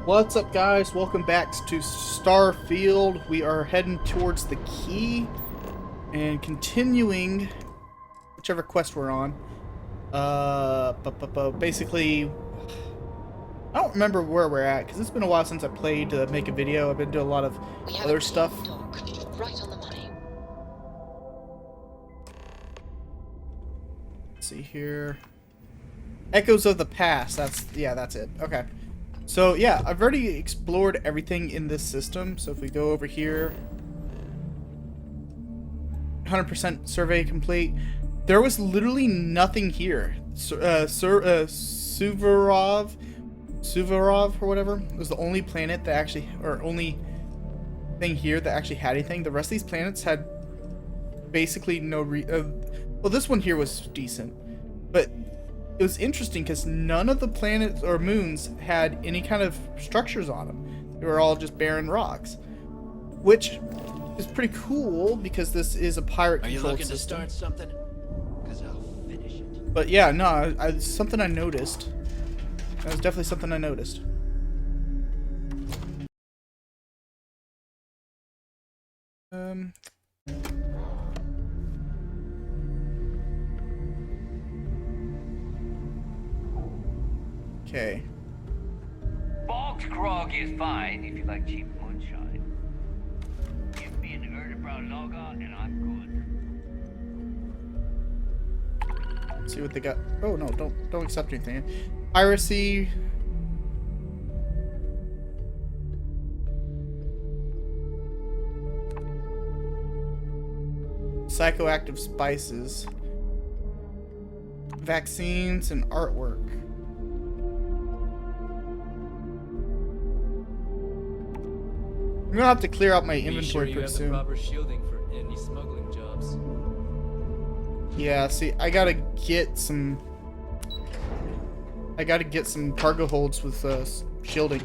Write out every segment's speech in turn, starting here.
What's up, guys? Welcome back to Starfield. We are heading towards the key and continuing whichever quest we're on. Basically, I don't remember where we're at because it's been a while since I played to make a video. I've been doing a lot of other stuff. Right on the money. Let's see here. Echoes of the past. That's it. Okay. So yeah, I've already explored everything in this system. So if we go over here, 100% survey complete. There was literally nothing here. Suvorov or whatever was the only planet that actually, or only thing here that actually had anything. The rest of these planets had basically no well, this one here was decent, but it was interesting because none of the planets or moons had any kind of structures on them. They were all just barren rocks, which is pretty cool because this is a pirate controlled system. Are you looking to start something? Because I'll finish it. But yeah, no, something I noticed. That was definitely something I noticed. Okay. Box grog is fine if you like cheap moonshine. Give me an Erdebrow lager and I'm good. Let's see what they got. Oh no, don't accept anything. Piracy. Psychoactive spices. Vaccines and artwork. I'm gonna have to clear out my inventory pretty soon. Proper shielding for any smuggling jobs. Yeah, see, I gotta get some cargo holds with shielding.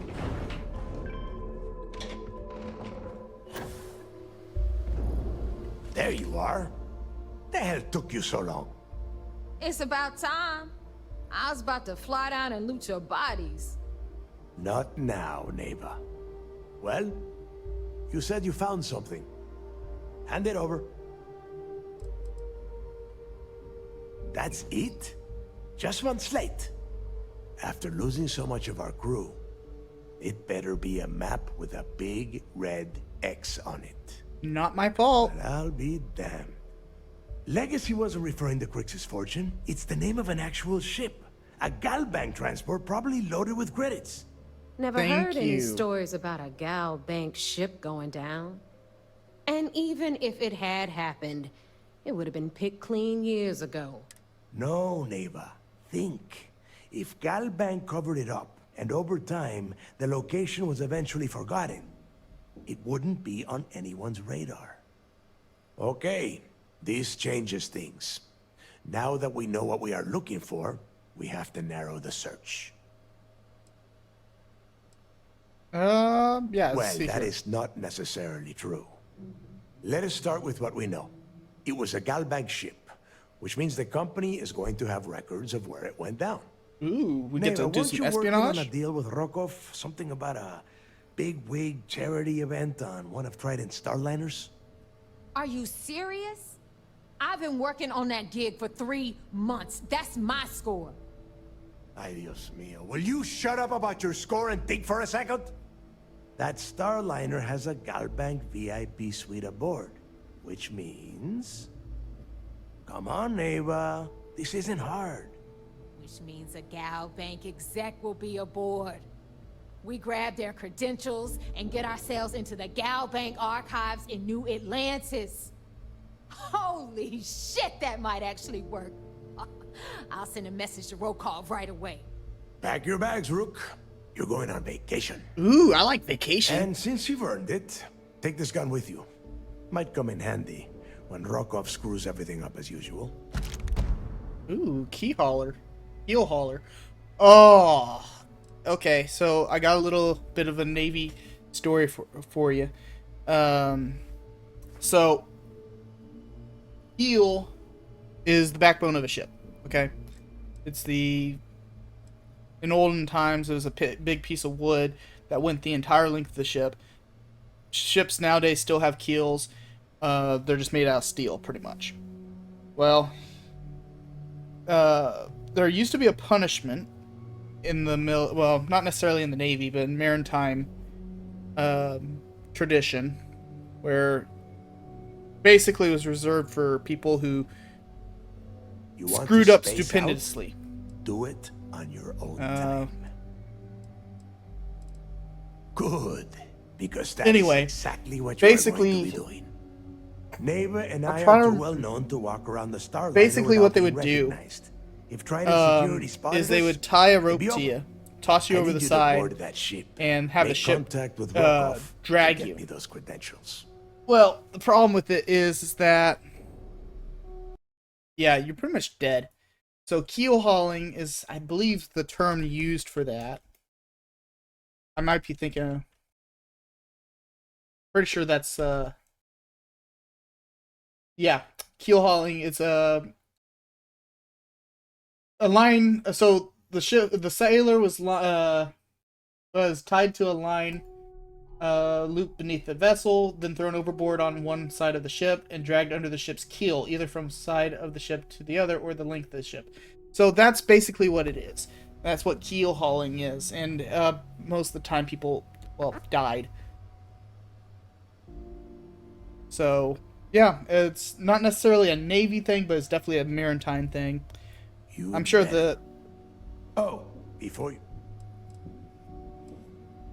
There you are. The hell took you so long? It's about time. I was about to fly down and loot your bodies. Not now, neighbor. Well, you said you found something. Hand it over. That's it? Just one slate? After losing so much of our crew, it better be a map with a big red X on it. Not my fault. But I'll be damned. Legacy wasn't referring to Crix's fortune. It's the name of an actual ship. A Galbank transport probably loaded with credits. Never Thank heard any you. stories about a gal bank ship going down. And even if it had happened, it would have been picked clean years ago. No, neighbor. Think. If Galbank covered it up, and over time, the location was eventually forgotten, it wouldn't be on anyone's radar. Okay, this changes things. Now that we know what we are looking for, we have to narrow the search. Yeah. Well, that is not necessarily true. Let us start with what we know. It was a Galbank ship, which means the company is going to have records of where it went down. Ooh, we get to do some weren't you working espionage. on a deal with Rokov? Something about a big wig charity event on one of Trident's Starliners? Are you serious? I've been working on that gig for 3 months. That's my score. Ay, Dios mío. Will you shut up about your score and think for a second? That Starliner has a Galbank VIP suite aboard, which means... Come on, neighbor. This isn't hard. Which means a gal bank exec will be aboard. We grab their credentials and get ourselves into the gal bank archives in New Atlantis. Holy shit, that might actually work. I'll send a message to Rokov right away. Pack your bags, Rook. You're going on vacation. Ooh, I like vacation. And since you've earned it, take this gun with you. Might come in handy when Rokov screws everything up as usual. Ooh, key hauler. Heel hauler. Oh. Okay, so I got a little bit of a Navy story for you. So heel is the backbone of a ship. Okay, it's the in olden times it was a big piece of wood that went the entire length of the ship. Ships nowadays still have keels. They're just made out of steel, pretty much. Well, there used to be a punishment in the well, not necessarily in the Navy, but in maritime tradition, where basically it was reserved for people who You want screwed to up space stupendously. out? Do it on your own time. Good, because that's Anyway, exactly what you're basically- going to be doing. Neighbor and I trying are too to- well known to walk around the Starliner Basically without what they being would do, recognized. If trident security spotted is they us, would tie a it'd rope be to over. you, toss you I over need the you to board side, that ship and have the Make ship contact with Rockoff drag and you. get me those credentials. Well, the problem with it is that, yeah, you're pretty much dead. So keel hauling is, I believe, the term used for that. I might be thinking, pretty sure that's, yeah, keel hauling is a line. So the sailor was tied to a line looped beneath the vessel, then thrown overboard on one side of the ship and dragged under the ship's keel, either from side of the ship to the other or the length of the ship. So that's basically what it is. That's what keel hauling is, and most of the time people, well, died. So yeah, it's not necessarily a Navy thing, but it's definitely a maritime thing. I'm sure better. Oh, before you...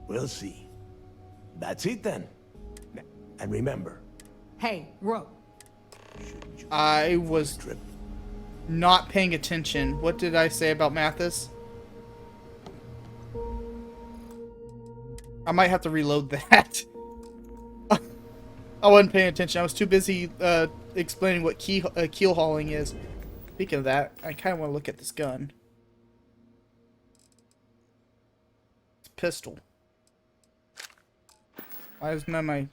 We'll see. That's it then. And remember, Hey, Rook. I was trip. not paying attention. What did I say about Mathis? I might have to reload that. I wasn't paying attention. I was too busy explaining what keel hauling is. Speaking of that, I kind of want to look at this gun. It's a pistol. Why isn't that my...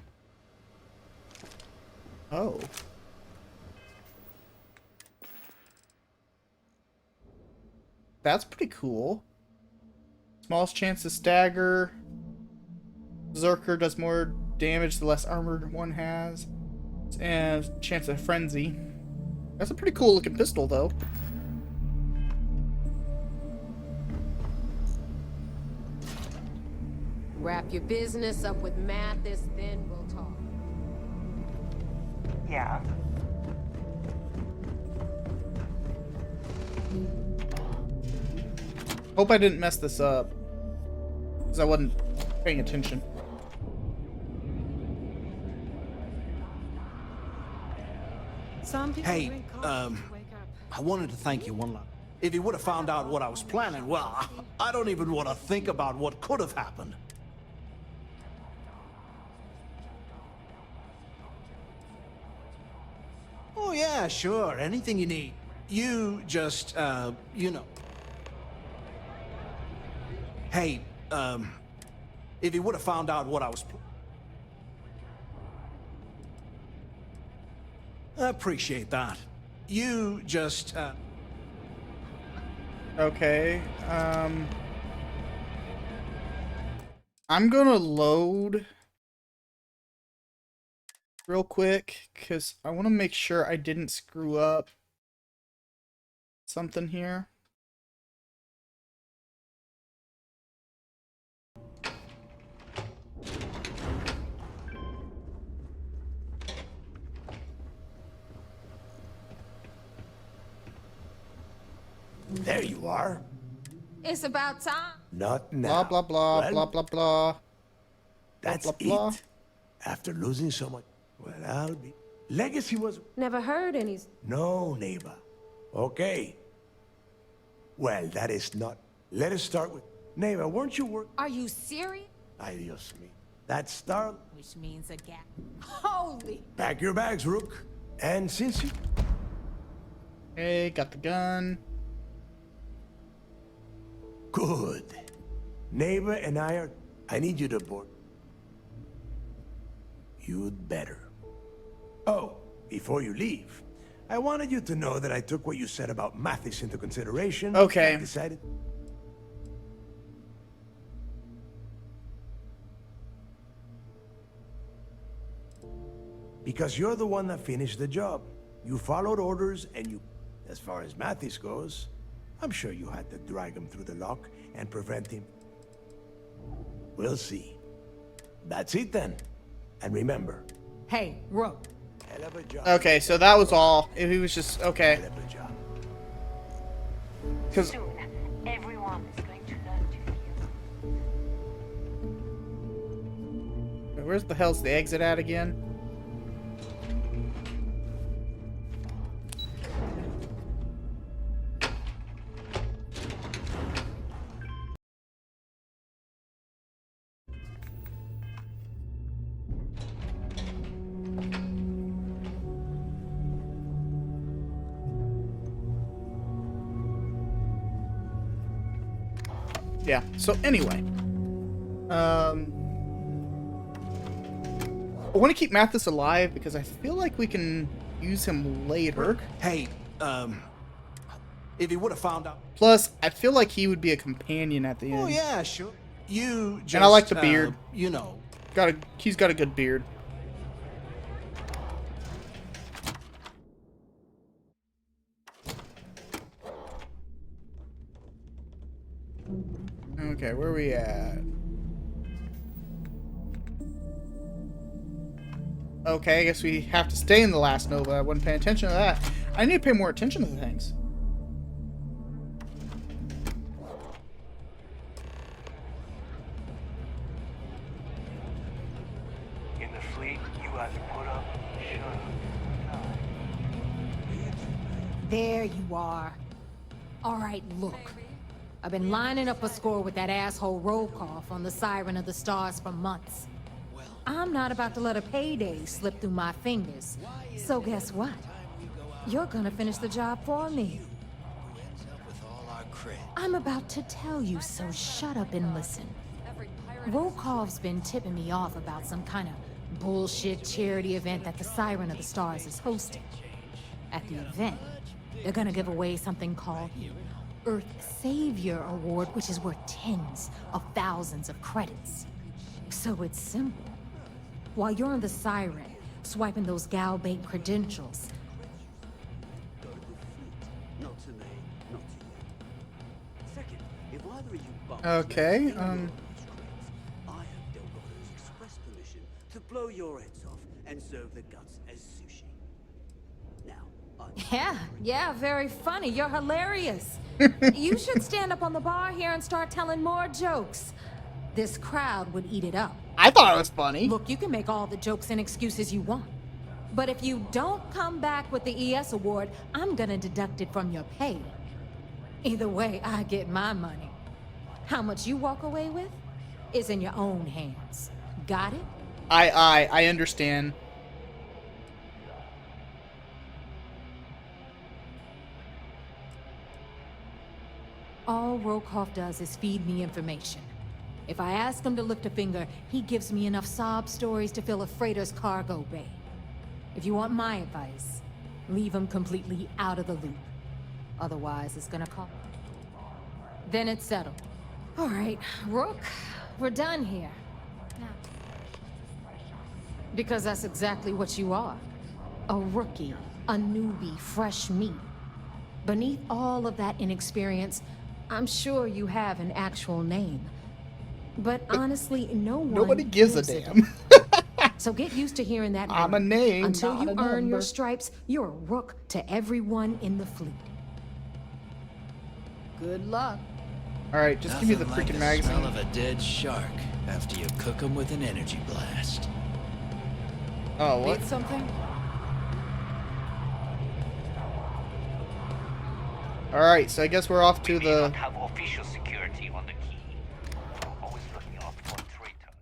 Oh. That's pretty cool. Smallest chance to stagger. Berserker does more damage the less armored one has. And chance of frenzy. That's a pretty cool looking pistol though. Wrap your business up with Mathis, then we'll talk. Yeah. Hope I didn't mess this up. Because I wasn't paying attention. Some people Hey, drink coffee to wake up. I wanted to thank you one lot. If you would have found out what I was planning, well, I don't even want to think about what could have happened. Oh, yeah, sure. Anything you need. You just, you know. Hey, if you would have found out what I was... I appreciate that. You just, Okay. I'm gonna load real quick because I want to make sure I didn't screw up something here. There you are. It's about time. Not Blah now. blah blah Well, blah blah blah. That's blah, blah. it. After losing so much, well, I'll be... Legacy was... Never heard any. No, neighbor. Okay. Well, that is not... Let us start with... Neighbor, weren't you work... Are you serious? Ay, Dios mío. That star... Which means a gap. Holy! Pack your bags, Rook. And since you... Hey, got the gun. Good. Neighbor and I are... I need you to board. You'd better. Oh, before you leave, I wanted you to know that I took what you said about Mathis into consideration. Okay. I decided... Because you're the one that finished the job. You followed orders and you... As far as Mathis goes, I'm sure you had to drag him through the lock and prevent him. We'll see. That's it then. And remember... Hey, Rook. Hell of a job. Okay, so that was all. He was just okay. Hell of a job. Because Soon, everyone is going to learn to fear. where's the hell's the exit at again? Yeah, so anyway. I want to keep Mathis alive because I feel like we can use him later. Hey, if he would have found out. Plus, I feel like he would be a companion at the end. Oh yeah, sure. You just. And I like the beard. You know. He's got a good beard. Okay, where are we at? Okay, I guess we have to stay in the last Nova. I wasn't paying attention to that. I need to pay more attention to things. In the fleet, you guys put up, shut up. There you are. All right, look. I've been lining up a score with that asshole Rokoff on the Siren of the Stars for months. I'm not about to let a payday slip through my fingers. So guess what? You're gonna finish the job for me. I'm about to tell you, so shut up and listen. Rokoff's been tipping me off about some kind of bullshit charity event that the Siren of the Stars is hosting. At the event, they're gonna give away something called the Earth Savior Award, which is worth tens of thousands of credits. So it's simple. While you're on the Siren, swiping those Gal Bank credentials, Okay, I have Delgado's express permission to blow your heads off and serve the guts as sushi. Now, yeah, very funny. You're hilarious. You should stand up on the bar here and start telling more jokes. This crowd would eat it up. I thought it was funny. Look, you can make all the jokes and excuses you want. But if you don't come back with the ES award, I'm gonna deduct it from your pay. Either way, I get my money. How much you walk away with is in your own hands. Got it? I understand. All Rokoff does is feed me information. If I ask him to lift a finger, he gives me enough sob stories to fill a freighter's cargo bay. If you want my advice, leave him completely out of the loop. Otherwise, it's gonna cost. Then it's settled. All right, Rook, we're done here. Now. Because that's exactly what you are. A rookie, a newbie, fresh meat. Beneath all of that inexperience, I'm sure you have an actual name. But honestly, Nobody gives a damn. So get used to hearing that I'm a word. name, Until not you a earn your number. stripes, you're a rook to everyone in the fleet. Good luck. All right, just give me the freaking The magazine. smell of a dead shark after you cook them with an energy blast. Oh, what? Need something? All right, so I guess we're off to We may the. not have official security on the key. Always looking out for traitors.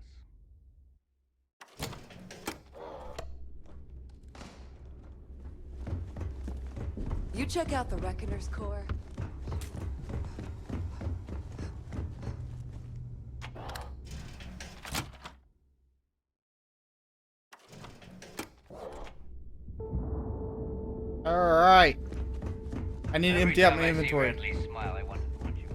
You check out the Reckoner's Core. All right. I need to Every empty out time my I see inventory. Redley's smile, I want to punch him.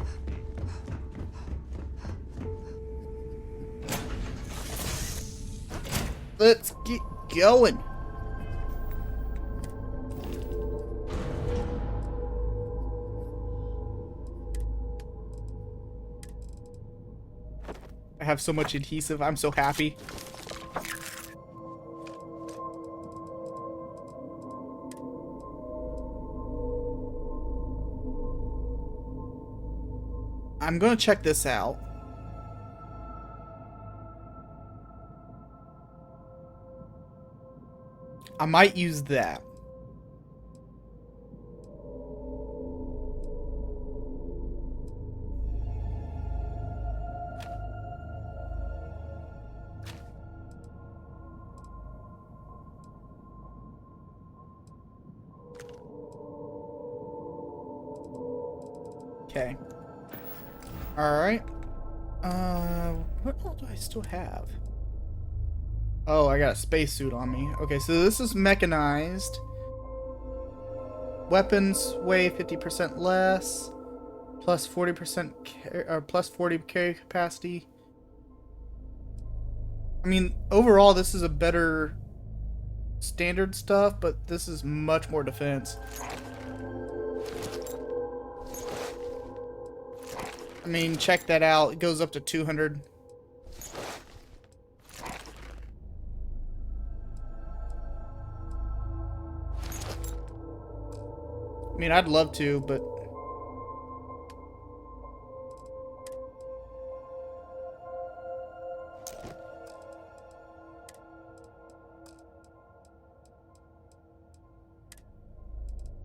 Let's going. I have so much adhesive. I'm so happy. I'm gonna check this out. I might use that. Okay. Alright. What all do I still have? Oh, I got a spacesuit on me. Okay, so this is mechanized. Weapons weigh 50% less. Plus 40% or plus 40 carry capacity. I mean, overall, this is a better standard stuff, but this is much more defense. I mean, check that out. It goes up to 200. I mean, I'd love to, but...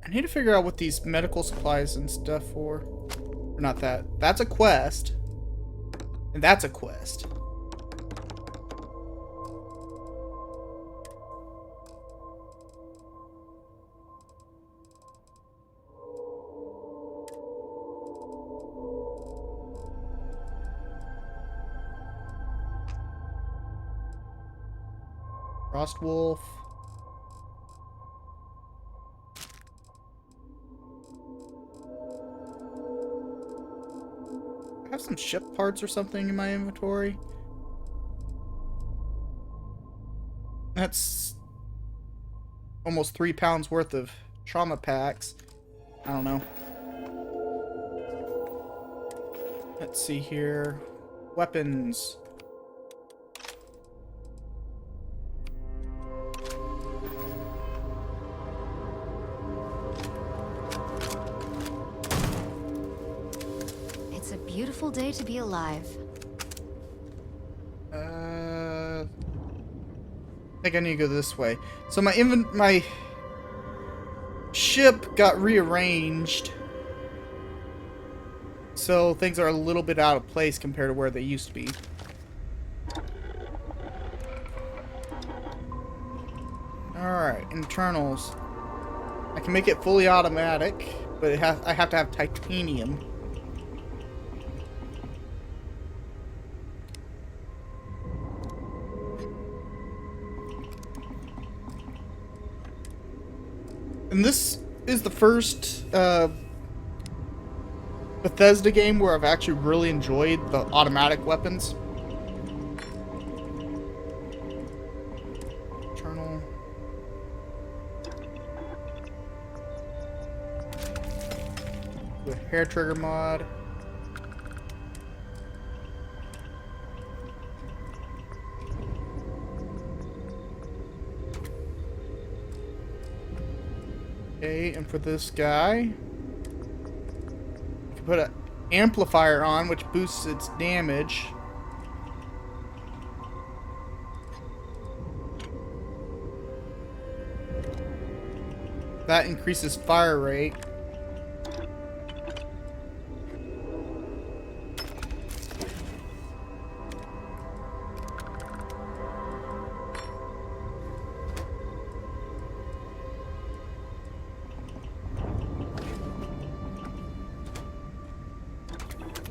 I need to figure out what these medical supplies and stuff for. Or not that. That's a quest. And that's a quest. Frost Wolf. I have some ship parts or something in my inventory. That's almost 3 pounds worth of trauma packs. I don't know. Let's see here. Weapons. It's a beautiful day to be alive. I think I need to go this way. So my ship got rearranged. So things are a little bit out of place compared to where they used to be. Alright, internals. I can make it fully automatic, but I have to have titanium. And this is the first Bethesda game where I've actually really enjoyed the automatic weapons. Internal. Do a hair trigger mod. Okay, and for this guy, put an amplifier on, which boosts its damage. That increases fire rate.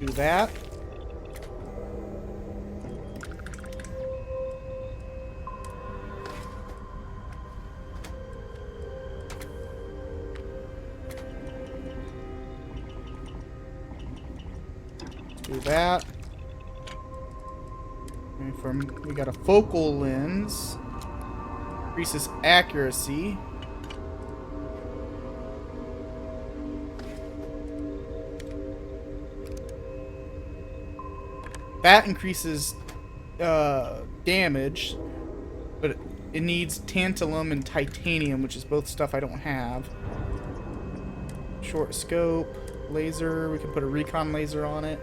Do that. Do that. And we got a focal lens. Increases accuracy. That increases damage, but it needs tantalum and titanium, which is both stuff I don't have. Short scope, laser, we can put a recon laser on it.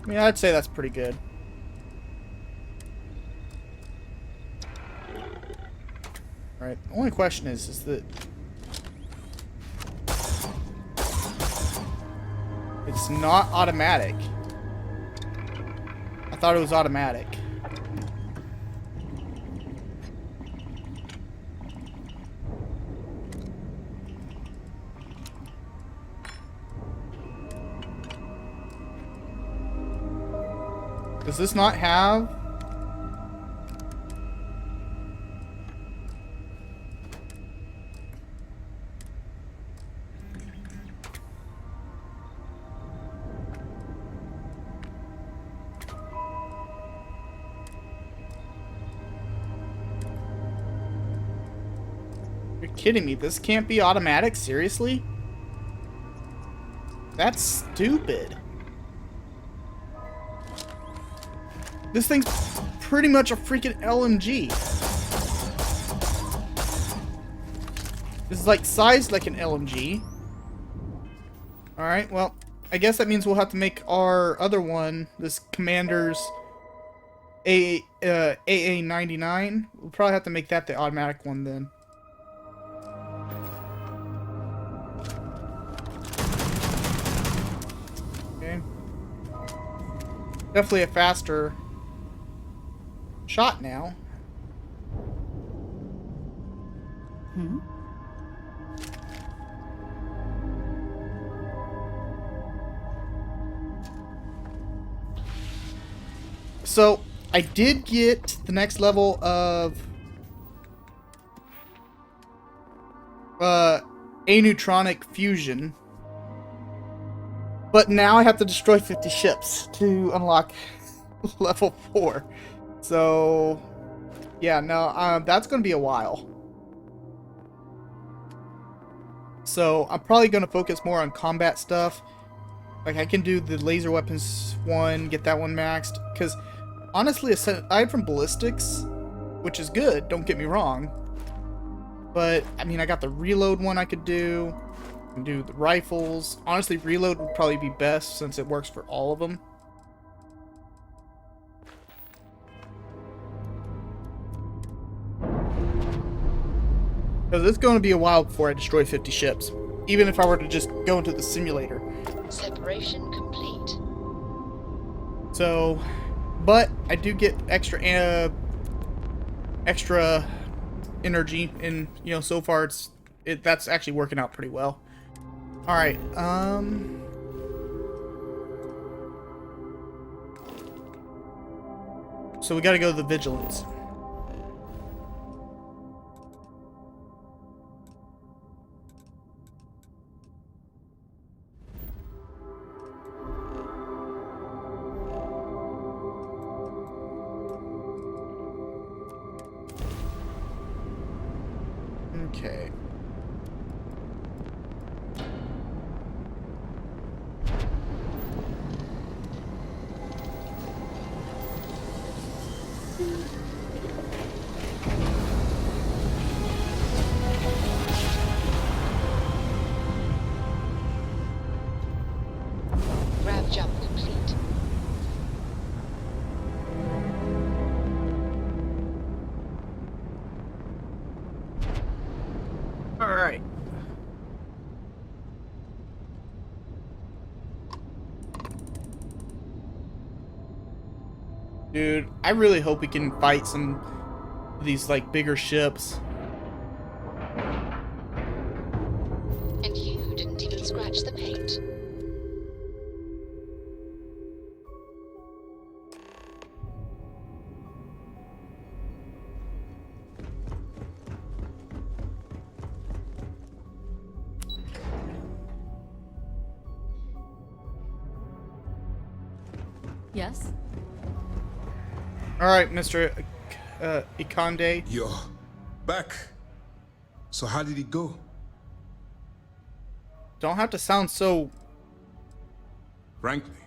I mean, I'd say that's pretty good. Alright, the only question is that it's not automatic. I thought it was automatic. Does this not have? You're kidding me. This can't be automatic? Seriously? That's stupid. This thing's pretty much a freaking LMG. This is like sized like an LMG. Alright, well, I guess that means we'll have to make our other one, this Commander's AA-99. We'll probably have to make that the automatic one then. Okay. Definitely a faster shot now. So, I did get the next level of aneutronic fusion. But now I have to destroy 50 ships to unlock level 4. So, yeah, no, that's going to be a while. So, I'm probably going to focus more on combat stuff. Like, I can do the laser weapons one, get that one maxed. Because, honestly, aside from ballistics, which is good, don't get me wrong. But, I mean, I got the reload one I could do. I can do the rifles. Honestly, reload would probably be best since it works for all of them. Because it's going to be a while before I destroy 50 ships. Even if I were to just go into the simulator. Separation complete. So, but I do get extra energy, and you know, so far that's actually working out pretty well. All right, so we got to go to the vigilance. Okay. Grab jump complete. All right. Dude, I really hope we can fight some of these like bigger ships. And you didn't even scratch the paint. Yes? All right, Mr. Ikande. You're back. So how did it go? Don't have to sound so... Frankly,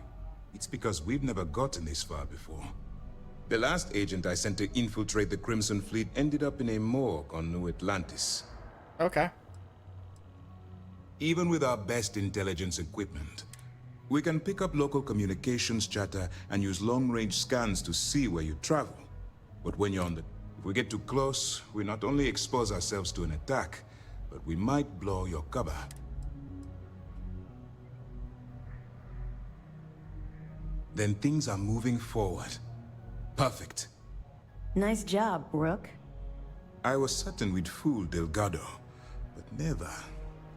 it's because we've never gotten this far before. The last agent I sent to infiltrate the Crimson Fleet ended up in a morgue on New Atlantis. Okay. Even with our best intelligence equipment, we can pick up local communications chatter and use long-range scans to see where you travel. But when you're on the... If we get too close, we not only expose ourselves to an attack, but we might blow your cover. Then things are moving forward. Perfect. Nice job, Rook. I was certain we'd fool Delgado, but never.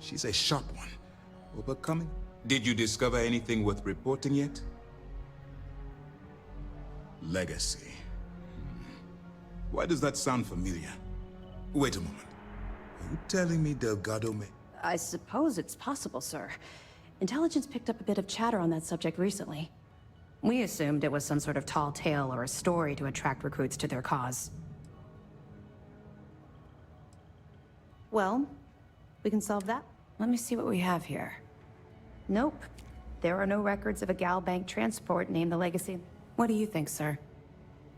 She's a sharp one. Overcoming? Did you discover anything worth reporting yet? Legacy. Why does that sound familiar? Wait a moment. Are you telling me Delgado may... I suppose it's possible, sir. Intelligence picked up a bit of chatter on that subject recently. We assumed it was some sort of tall tale or a story to attract recruits to their cause. Well, we can solve that. Let me see what we have here. Nope. There are no records of a Gal Bank transport named the Legacy. What do you think, sir?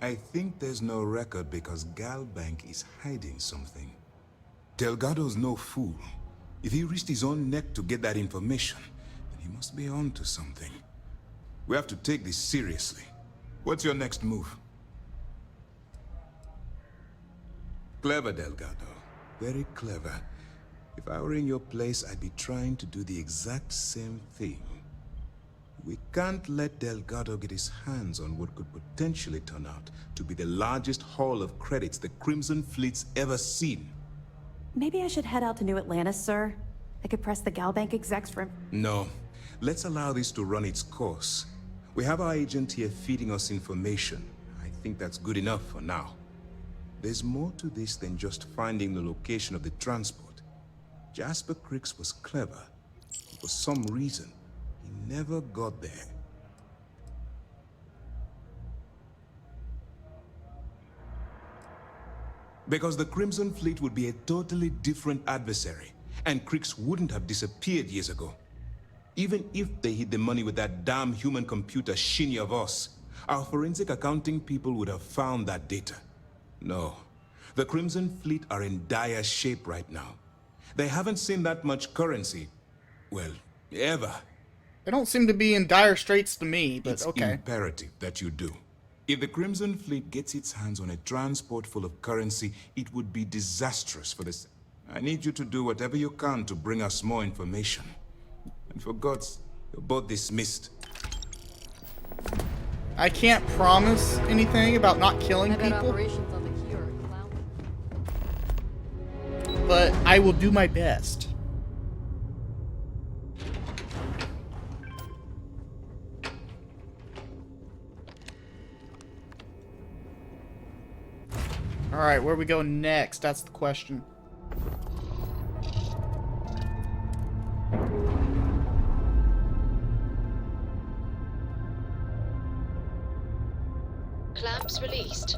I think there's no record because Gal Bank is hiding something. Delgado's no fool. If he risked his own neck to get that information, then he must be on to something. We have to take this seriously. What's your next move? Clever, Delgado. Very clever. If I were in your place, I'd be trying to do the exact same thing. We can't let Delgado get his hands on what could potentially turn out to be the largest haul of credits the Crimson Fleet's ever seen. Maybe I should head out to New Atlantis, sir. I could press the Gal Bank execs for... No. Let's allow this to run its course. We have our agent here feeding us information. I think that's good enough for now. There's more to this than just finding the location of the transport. Jasper Cricks was clever. For some reason, he never got there. Because the Crimson Fleet would be a totally different adversary, and Cricks wouldn't have disappeared years ago. Even if they hid the money with that damn human computer Shinny of us, our forensic accounting people would have found that data. No. The Crimson Fleet are in dire shape right now. They haven't seen that much currency, well, ever. They don't seem to be in dire straits to me, but It's okay. imperative that you do. If the Crimson Fleet gets its hands on a transport full of currency, it would be disastrous for this. I need you to do whatever you can to bring us more information. And for God's, you're both dismissed. I can't promise anything about not killing people, but I will do my best. Alright, where we go next? That's the question. Clamps released.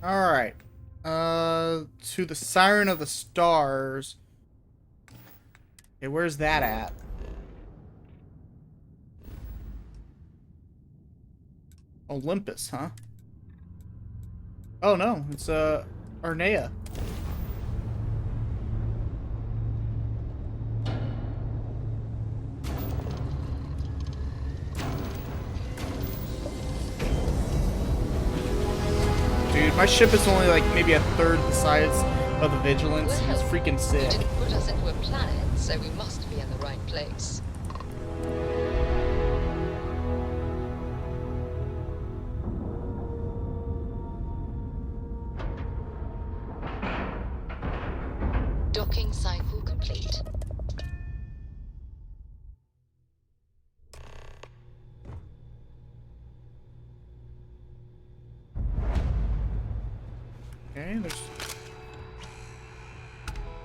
Alright. To the Siren of the Stars. Okay, where's that at? Olympus, huh? Oh no, it's Arnea. Dude, my ship is only like maybe a third the size of the Vigilance. It's freaking sick. You didn't put us into a planet, so we must be in the right place. Docking cycle complete. Okay, there's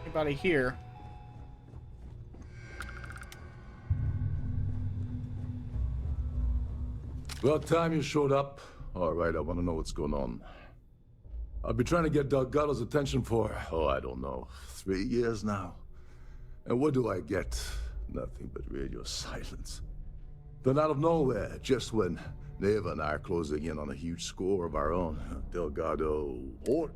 anybody here. About time you showed up. All right, I want to know what's going on. I've been trying to get Delgado's attention for, I don't know, 3 years now. And what do I get? Nothing but radio silence. Then out of nowhere, just when Neva and I are closing in on a huge score of our own, Delgado or...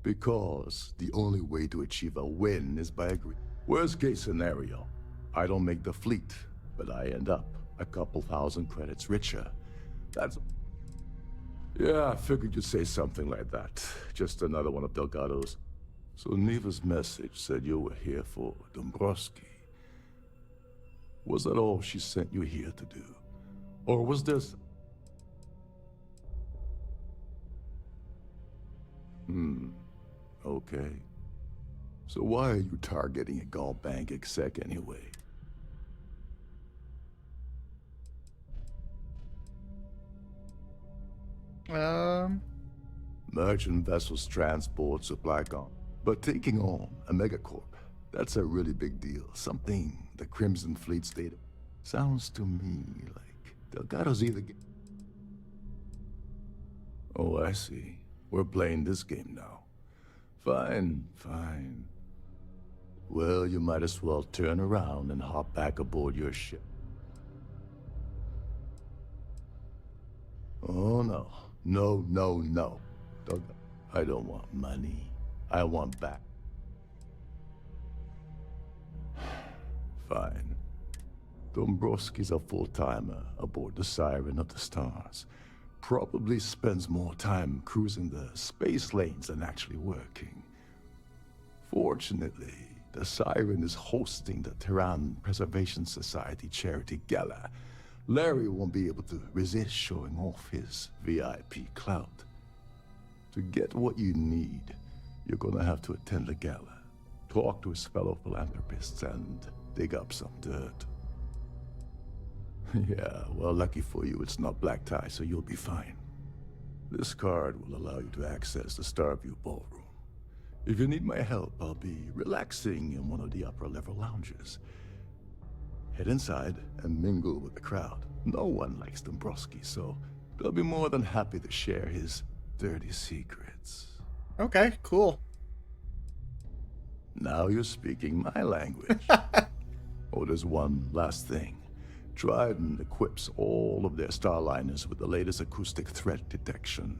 Because the only way to achieve a win is by agreement. Worst case scenario, I don't make the fleet, but I end up a couple thousand credits richer. That's... Yeah, I figured you'd say something like that. Just another one of Delgado's. So Neva's message said you were here for Dombrowski. Was that all she sent you here to do? Or was there... Okay. So why are you targeting a Gall Bank exec anyway? Merchant vessels transport supply con. But taking on a megacorp, that's a really big deal. Something the Crimson Fleet stated. Sounds to me like Delgado's either... Oh, I see. We're playing this game now. Fine, fine. Well, you might as well turn around and hop back aboard your ship. Oh, no. No, no, no. I don't want money. I want back. Fine. Dombrowski's a full-timer aboard the Siren of the Stars. Probably spends more time cruising the space lanes than actually working. Fortunately, the Siren is hosting the Terran Preservation Society charity gala. Larry won't be able to resist showing off his VIP clout. To get what you need, you're gonna have to attend the gala, talk to his fellow philanthropists, and dig up some dirt. Yeah, well, lucky for you, it's not black tie, so you'll be fine. This card will allow you to access the Starfield ballroom. If you need my help, I'll be relaxing in one of the upper-level lounges. Head inside and mingle with the crowd. No one likes Dombrowski, so they'll be more than happy to share his dirty secrets. Okay, cool. Now you're speaking my language. Oh, there's one last thing. Trident equips all of their starliners with the latest acoustic threat detection.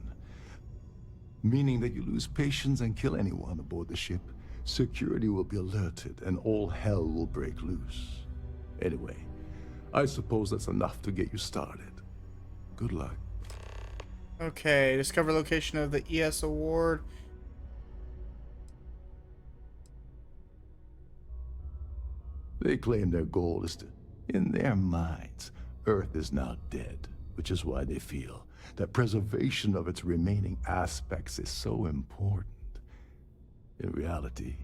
Meaning that you lose patience and kill anyone aboard the ship, security will be alerted and all hell will break loose. Anyway, I suppose that's enough to get you started. Good luck. Okay, discover location of the ES award. They claim their goal is to... In their minds, Earth is now dead, which is why they feel that preservation of its remaining aspects is so important. In reality,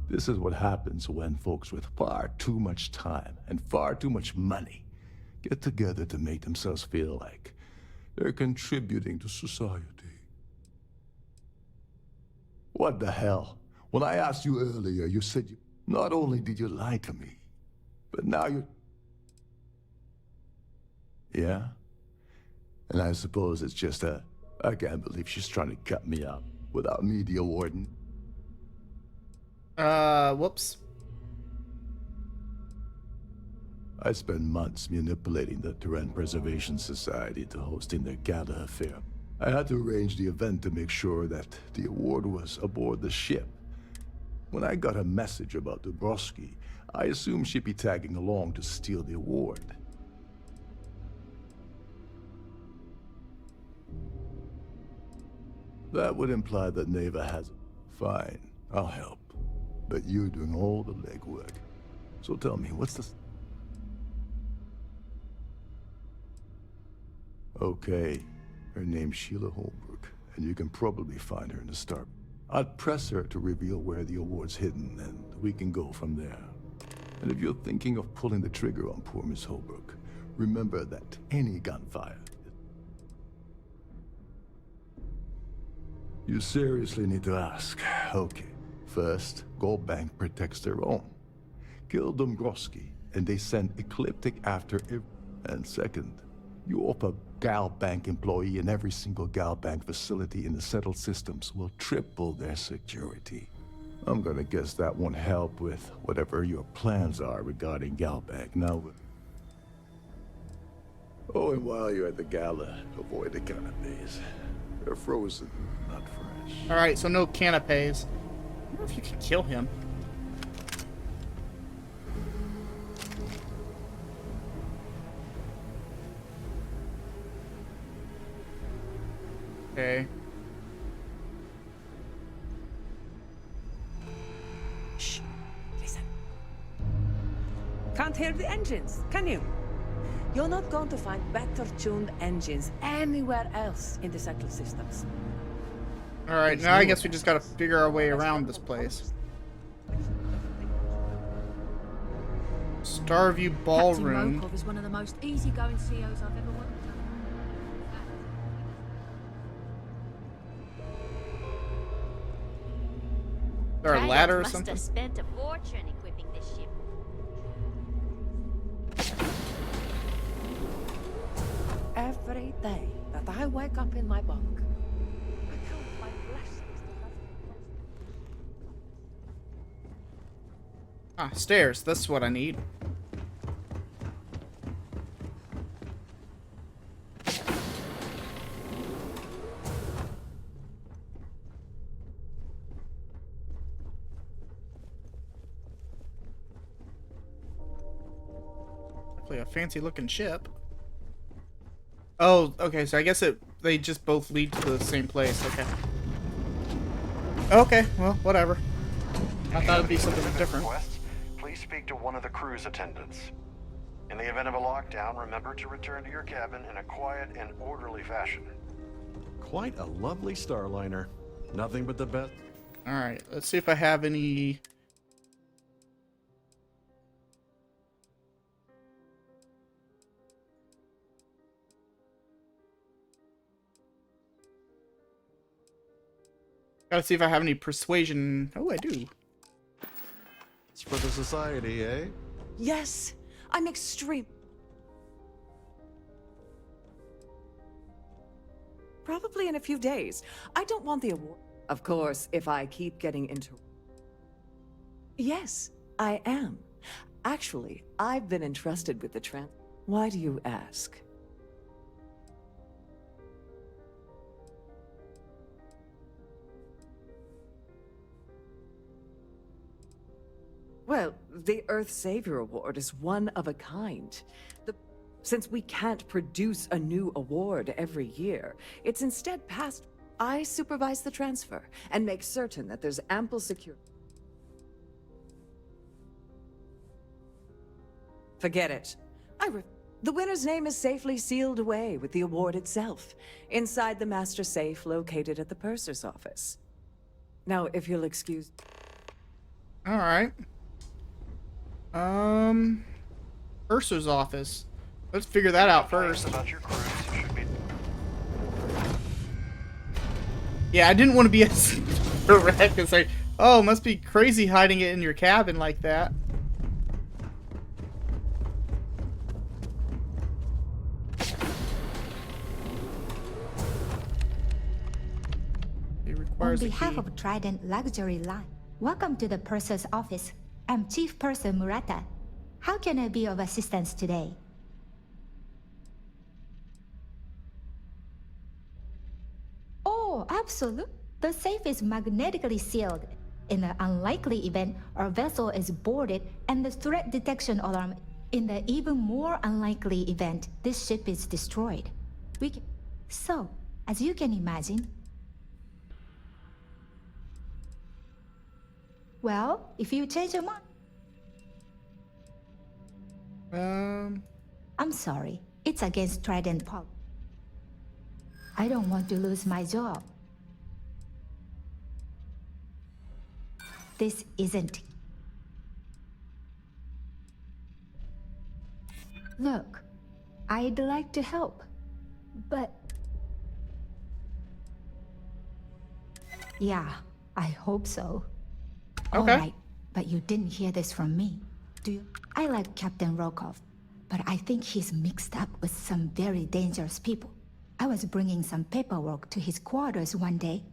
this is what happens when folks with far too much time and far too much money get together to make themselves feel like they're contributing to society. What the hell? When I asked you earlier, you said you... Not only did you lie to me, but now you're... Yeah? And I suppose it's just I can't believe she's trying to cut me out without me, the warden. Whoops. I spent months manipulating the Terran Preservation Society to hosting their gala affair. I had to arrange the event to make sure that the award was aboard the ship. When I got a message about Dombrowski, I assumed she'd be tagging along to steal the award. That would imply that Neva has... Fine, I'll help. But you're doing all the legwork. So tell me, what's the... Okay, her name's Sheila Holbrook, and you can probably find her in the Star. I'd press her to reveal where the award's hidden, and we can go from there. And if you're thinking of pulling the trigger on poor Miss Holbrook, remember that any gunfire... You seriously need to ask. Okay, first, Gold Bank protects their own. kill Dombrowski, and they send Ecliptic after him. And second, you offer Gal Bank employee in every single Gal Bank facility in the settled systems will triple their security. I'm gonna guess that won't help with whatever your plans are regarding Gal Bank. Now, oh, and while you're at the gala, avoid the canapes. They're frozen, not fresh. Alright, so no canapes. I wonder if you can kill him. Okay. Shh. Listen. Can't hear the engines, can you? You're not going to find better-tuned engines anywhere else in the central systems. Alright, now I guess we just gotta figure our way around this place. Starview Ballroom. Captain Mokov is one of the most easygoing CEOs I've ever worked with. Is there a ladder or must something? have spent a fortune equipping this ship. Every day that I wake up in my bunk, I count my blessings. Ah, stairs. That's what I need. Definitely a fancy looking ship. Oh, okay, so I guess they just both lead to the same place, okay. Okay, well, whatever. I thought it'd be something different. Request, please speak to one of the crew's attendants. In the event of a lockdown, remember to return to your cabin in a quiet and orderly fashion. Quite a lovely starliner. Nothing but the best. Alright, let's see if I have any... Gotta see if I have any persuasion. Oh, I do. It's for the society, eh? Yes, I'm extreme. Probably in a few days. I don't want the award. Of course, if I keep getting into... Yes, I am. Actually, I've been entrusted with the Why do you ask? Well, the Earth Savior Award is one of a kind. Since we can't produce a new award every year, it's instead passed. I supervise the transfer and make certain that there's ample security. Forget it. The winner's name is safely sealed away with the award itself, inside the master safe located at the purser's office. Now, if you'll excuse... All right. Purser's office. Let's figure that out first. Yeah, I didn't want to be as direct as like, oh, must be crazy hiding it in your cabin like that. It requires On a behalf key. of Trident Luxury Line, welcome to the Purser's office. I'm Chief Purser Murata. How can I be of assistance today? Oh, absolutely. The safe is magnetically sealed. In the unlikely event our vessel is boarded and the threat detection alarm, in the even more unlikely event this ship is destroyed. So, as you can imagine, well, if you change your mind... I'm sorry. It's against Trident policy. I don't want to lose my job. This isn't... Look, I'd like to help, but... Yeah, I hope so. Okay. All right, but you didn't hear this from me. I like Captain Rokov, but I think he's mixed up with some very dangerous people. I was bringing some paperwork to his quarters one day,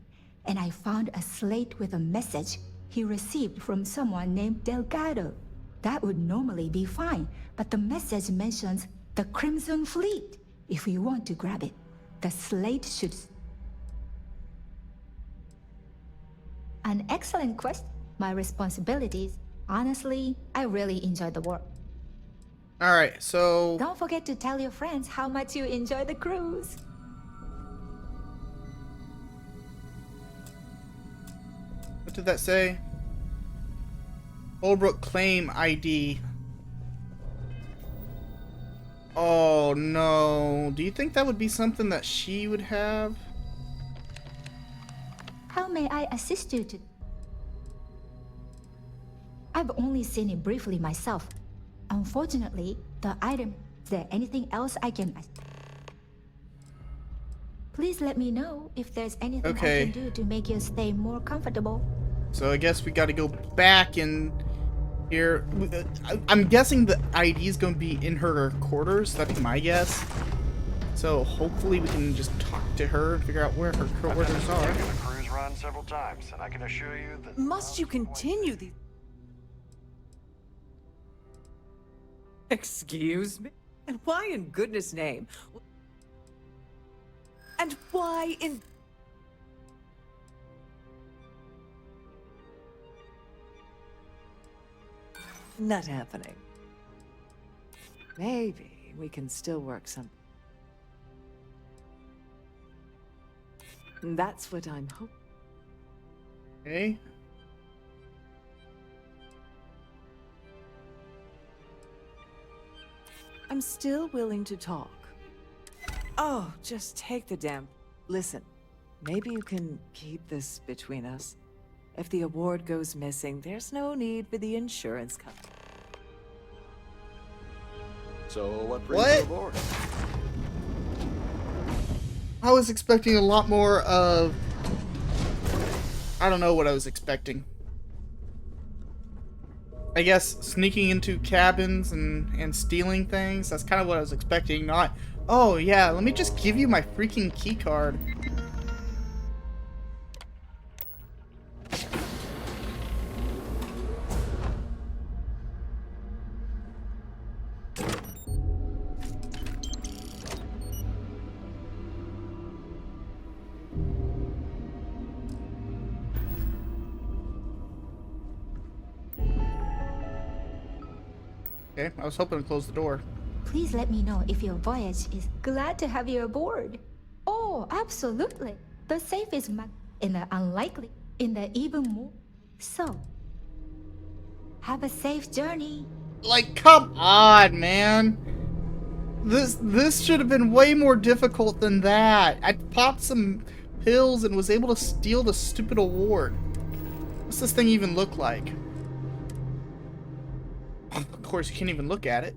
and I found a slate with a message he received from someone named Delgado. That would normally be fine, but the message mentions the Crimson Fleet. If you want to grab it, the slate should... An excellent question. My responsibilities. Honestly, I really enjoy the work. Alright, so... Don't forget to tell your friends how much you enjoy the cruise. What did that say? Holbrook claim ID. Oh no. Do you think that would be something that she would have? How may I assist you to... I've only seen it briefly myself. Unfortunately, the item... Is there anything else I can... Please let me know if there's anything I can do to make your stay more comfortable. So I guess we got to go back in here. I'm guessing the ID is going to be in her quarters. That'd be my guess. So hopefully we can just talk to her and figure out where her quarters are. I've taken a cruise run several times, and I can assure you that... Must you continue the... Excuse me? And why in goodness name? And why in... Not happening. Maybe we can still work some... That's what I'm hoping. Okay. I'm still willing to talk. Oh, just take the damn... Listen, maybe you can keep this between us. If the award goes missing, there's no need for the insurance company. So what brings you aboard? I was expecting a lot more of... I don't know what I was expecting. I guess sneaking into cabins and stealing things. That's kind of what I was expecting. Not, oh yeah, let me just give you my freaking key card. Okay, I was hoping to close the door. Please let me know if your voyage is... Glad to have you aboard. Oh, absolutely. The safe is in the unlikely, in the even more. So, have a safe journey. Like, come on, man. This should have been way more difficult than that. I popped some pills and was able to steal the stupid award. What's this thing even look like? Of course, you can't even look at it.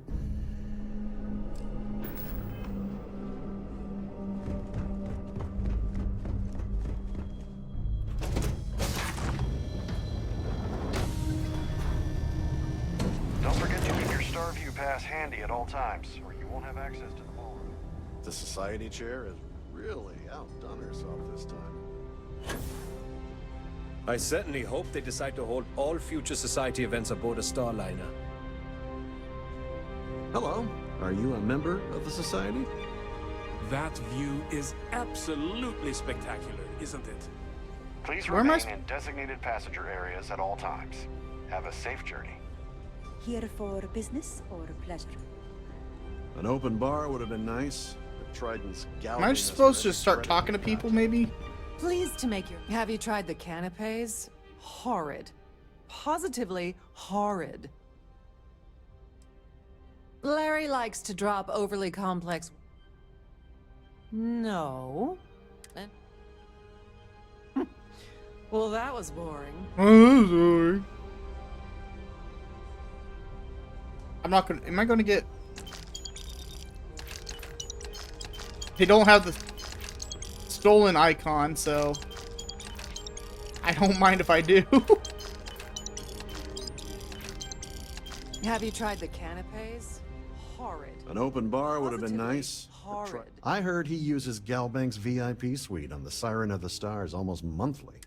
Don't forget to keep your Starview pass handy at all times, or you won't have access to the ballroom. The society chair has really outdone herself this time. I certainly hope they decide to hold all future society events aboard a Starliner. Hello, are you a member of the society? That view is absolutely spectacular, isn't it? Please remain in designated passenger areas at all times. Have a safe journey. Here for business or pleasure? An open bar would have been nice, but Trident's Am I supposed to start talking to people, maybe? Pleased to make your... Have you tried the canapes? Horrid. Positively horrid. Larry likes to drop overly complex... No. Well, that was boring. Oh, sorry. I'm not gonna... Am I gonna get... They don't have the stolen icon, so... I don't mind if I do. Have you tried the canapes? Horrid. An open bar would have been nice. Horrid. I heard he uses Galbank's VIP suite on the Siren of the Stars almost monthly.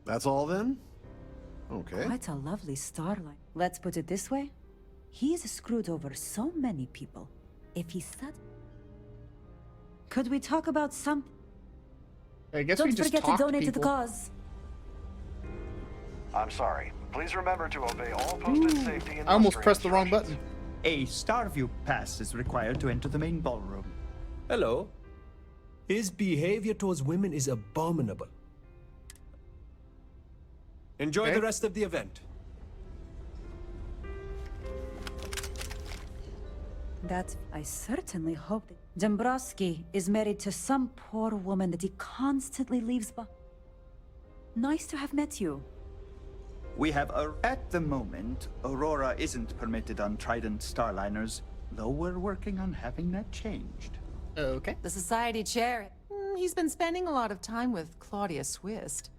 That's all then? Okay. Quite a lovely starlight. Let's put it this way. He's screwed over so many people. If he said... Could we talk about some... I guess Don't we just forget to talk donate to the people. cause. I'm sorry. Please remember to obey all posted safety and I almost muster pressed the wrong instructions. button. A Starfield pass is required to enter the main ballroom. Hello. His behavior towards women is abominable. Enjoy Okay. the rest of the event. That I certainly hope that Dombrowski is married to some poor woman that he constantly leaves behind. Nice to have met you. We have at the moment, Aurora isn't permitted on Trident Starliners, though we're working on having that changed. Okay. The society chair. He's been spending a lot of time with Claudia Swist.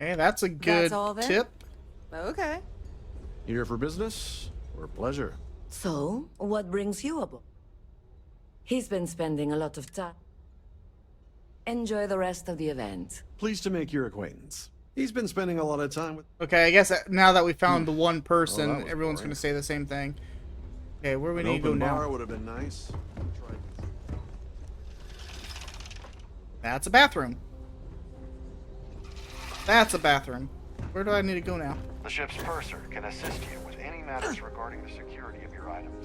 Hey, that's a good That's all then? tip. Okay. Here for business or pleasure? So, what brings you aboard? He's been spending a lot of time. Enjoy the rest of the event. Pleased to make your acquaintance. He's been spending a lot of time with... Okay, I guess now that we found the one person, Oh, that was everyone's boring. going to say the same thing. Okay, where do we An need to go open now? bar would have been nice. That's a bathroom. That's a bathroom. Where do I need to go now? The ship's purser can assist you with any matters regarding the security of your items.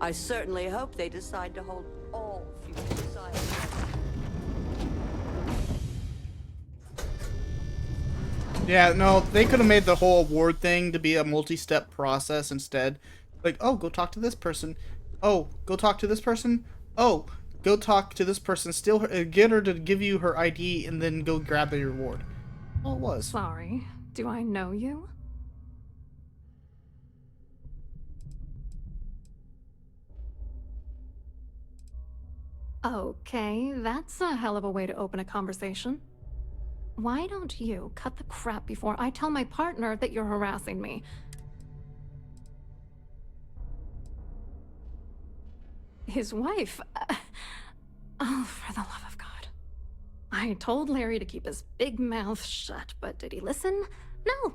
I certainly hope they decide to hold all future society. Yeah, no, they could have made the whole award thing to be a multi-step process instead. Like, oh, go talk to this person. Oh, go talk to this person. Oh, go talk to this person. Still, get her to give you her ID and then go grab the reward. All it was. Sorry, do I know you? Okay, that's a hell of a way to open a conversation. Why don't you cut the crap before I tell my partner that you're harassing me? His wife? Oh, for the love of God. I told Larry to keep his big mouth shut, but did he listen? No.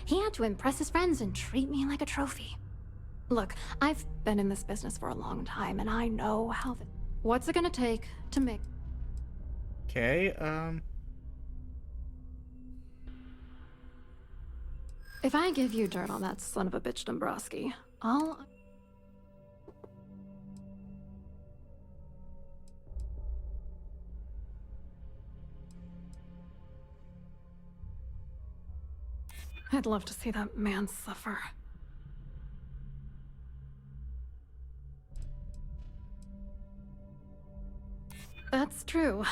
He had to impress his friends and treat me like a trophy. Look, I've been in this business for a long time, and I know how the... What's it gonna take to make... Okay, If I give you dirt on that son of a bitch Dombrowski, I'll... I'd love to see that man suffer. That's true.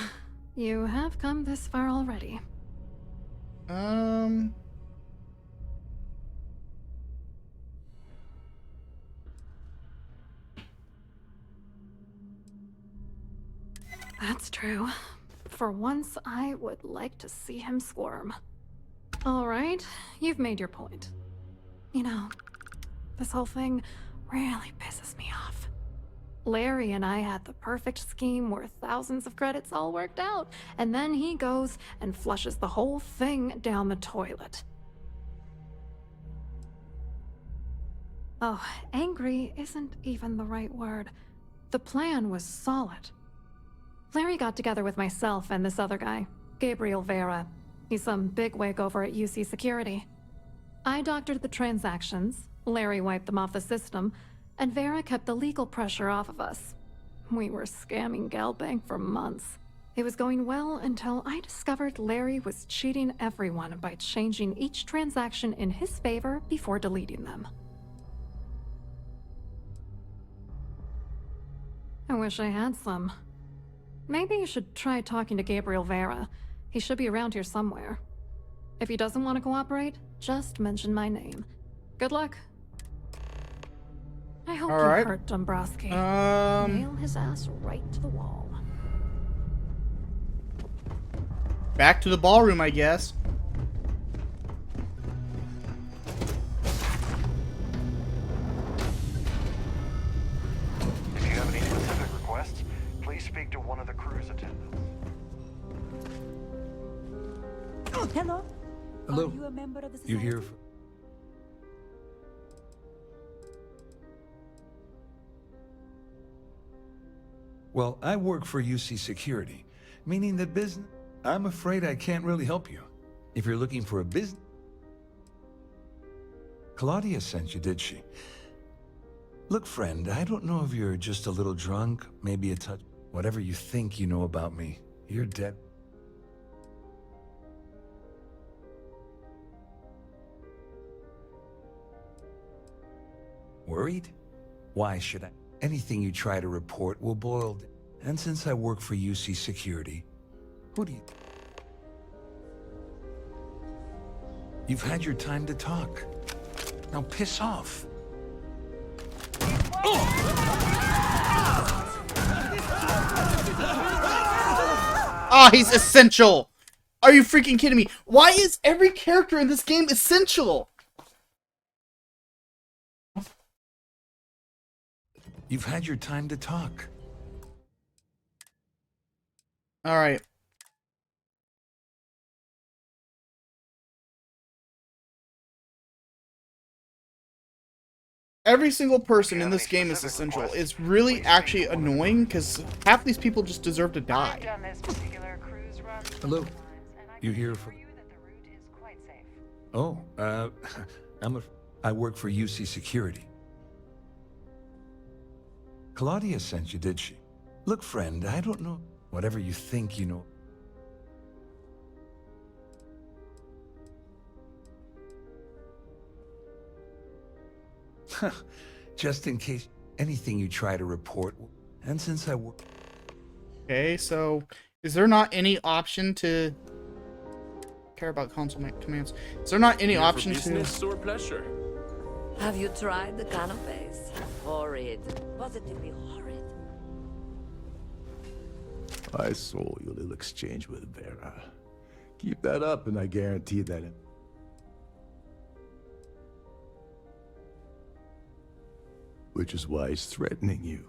You have come this far already. That's true. For once, I would like to see him squirm. All right, you've made your point. You know, this whole thing really pisses me off. Larry and I had the perfect scheme worth thousands of credits all worked out, and then he goes and flushes the whole thing down the toilet. Oh, angry isn't even the right word. The plan was solid. Larry got together with myself and this other guy, Gabriel Vera. He's some bigwig over at UC Security. I doctored the transactions, Larry wiped them off the system, and Vera kept the legal pressure off of us. We were scamming Galbank for months. It was going well until I discovered Larry was cheating everyone by changing each transaction in his favor before deleting them. I wish I had some. Maybe you should try talking to Gabriel Vera. He should be around here somewhere. If he doesn't want to cooperate, just mention my name. Good luck. I hope All you right. hurt Dombrowski. Nail his ass right to the wall. Back to the ballroom, I guess. Hello? Hello. Are you a member of the You society? here for... Well, I work for UC Security, meaning that business... I'm afraid I can't really help you. If you're looking for a business... Claudia sent you, did she? Look, friend, I don't know if you're just a little drunk, maybe a touch... Whatever you think you know about me, you're dead. Worried? Why should I? Anything you try to report will boil... And since I work for UC Security, who do you... You've had your time to talk. Now piss off. Ah, he's essential! Are you freaking kidding me? Why is every character in this game essential? You've had your time to talk. Alright. Every single person in this game is essential. It's really actually annoying because half these people just deserve to die. Hello. You here for... Oh, I work for UC Security. Claudia sent you, did she? Look, friend, I don't know. Whatever you think you know. Just in case anything you try to report. And since I work... Okay, so is there not any option to care about console commands? Is there not any Here option for to... business or pleasure? Have you tried the canapes? Horrid. Positively horrid. I saw your little exchange with Vera. Keep that up and I guarantee that it... Which is why he's threatening you.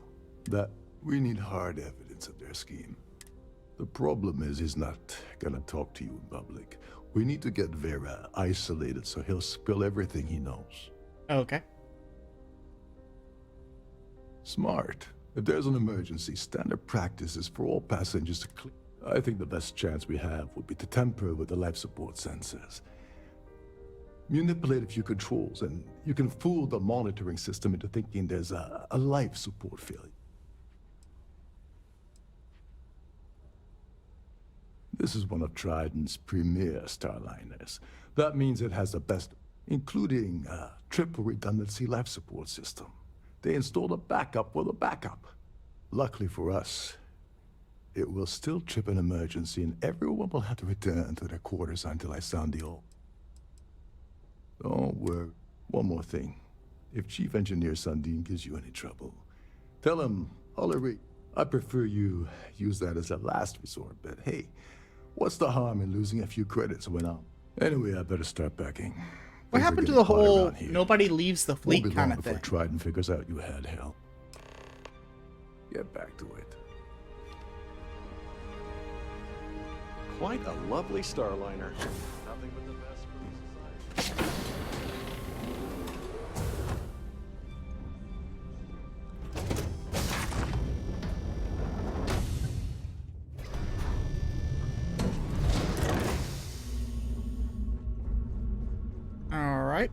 That we need hard evidence of their scheme. The problem is he's not gonna talk to you in public. We need to get Vera isolated so he'll spill everything he knows. Okay. Smart. If there's an emergency, standard practice is for all passengers to clear. I think the best chance we have would be to tamper with the life support sensors. Manipulate a few controls, and you can fool the monitoring system into thinking there's a life support failure. This is one of Trident's premier Starliners. That means it has the best, including a triple redundancy life support system. They installed a backup for the backup. Luckily for us, it will still trip an emergency and everyone will have to return to their quarters until I sound the old. Don't worry. One more thing. If Chief Engineer Sundin gives you any trouble, tell him, Ulrich, I prefer you use that as a last resort, but hey, what's the harm in losing a few credits when I'm... Anyway, I better start packing. What happened to the whole nobody leaves the fleet kind of thing? Before Trident figures out you had help. Get back to it. Quite a lovely Starliner. Nothing but the best for the society. All right.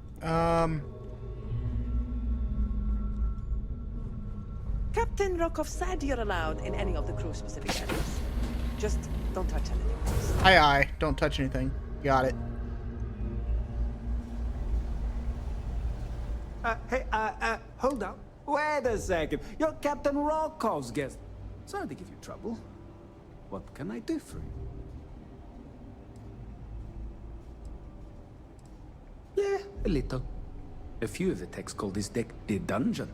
Captain Rokov said you're allowed in any of the crew-specific areas. Just don't touch anything else. Aye, aye. Don't touch anything. Got it. Hey, hold up. Wait a second. You're Captain Rokov's guest. Sorry to give you trouble. What can I do for you? Yeah, a little. A few of the techs call this deck the dungeon.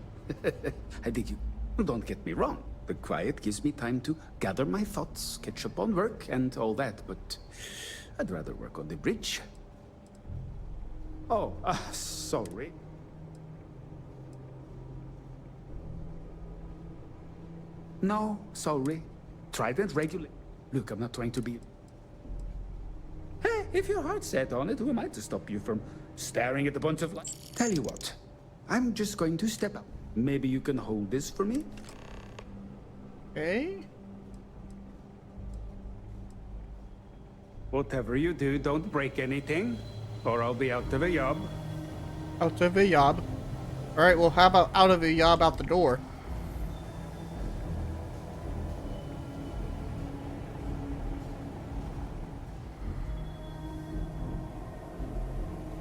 I dig you. Don't get me wrong. The quiet gives me time to gather my thoughts, catch up on work, and all that, but I'd rather work on the bridge. Oh, sorry. No, sorry. Trident regulate. Look, I'm not trying to be... Hey, if your heart's set on it, who am I to stop you from staring at a bunch of lights? Tell you what, I'm just going to step out. Maybe you can hold this for me? Okay. Whatever you do, don't break anything, or I'll be out of a job. Out of a job. Alright, well, how about out of a job out the door?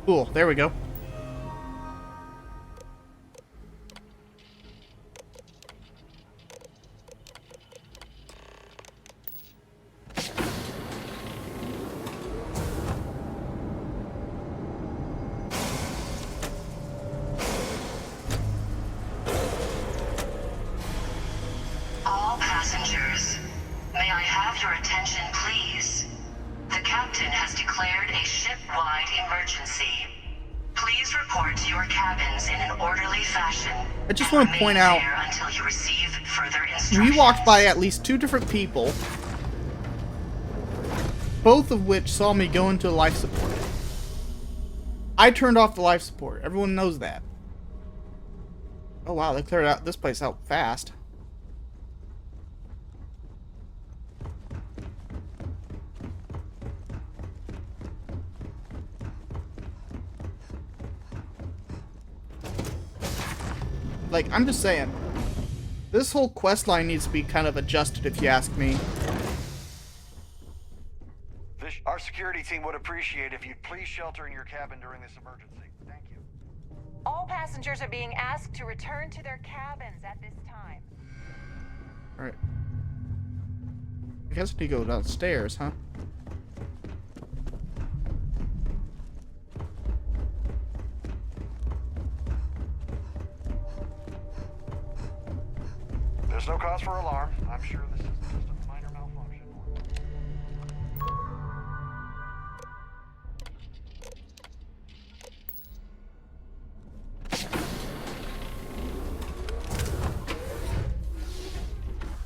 Cool, there we go. All passengers, may I have your attention, please? The captain has declared a ship-wide emergency. Please report to your cabins in an orderly fashion. I just want to point out, until you receive further instructions. we walked by at least 2 different people, both of which saw me go into life support. I turned off the life support. Everyone knows that. Oh wow, they cleared out this place out fast. Like, I'm just saying, this whole quest line needs to be kind of adjusted, if you ask me. Our security team would appreciate if you'd please shelter in your cabin during this emergency. Thank you. All passengers are being asked to return to their cabins at this time. Alright. I guess we go downstairs, huh? There's no cause for alarm. I'm sure this is just a minor malfunction.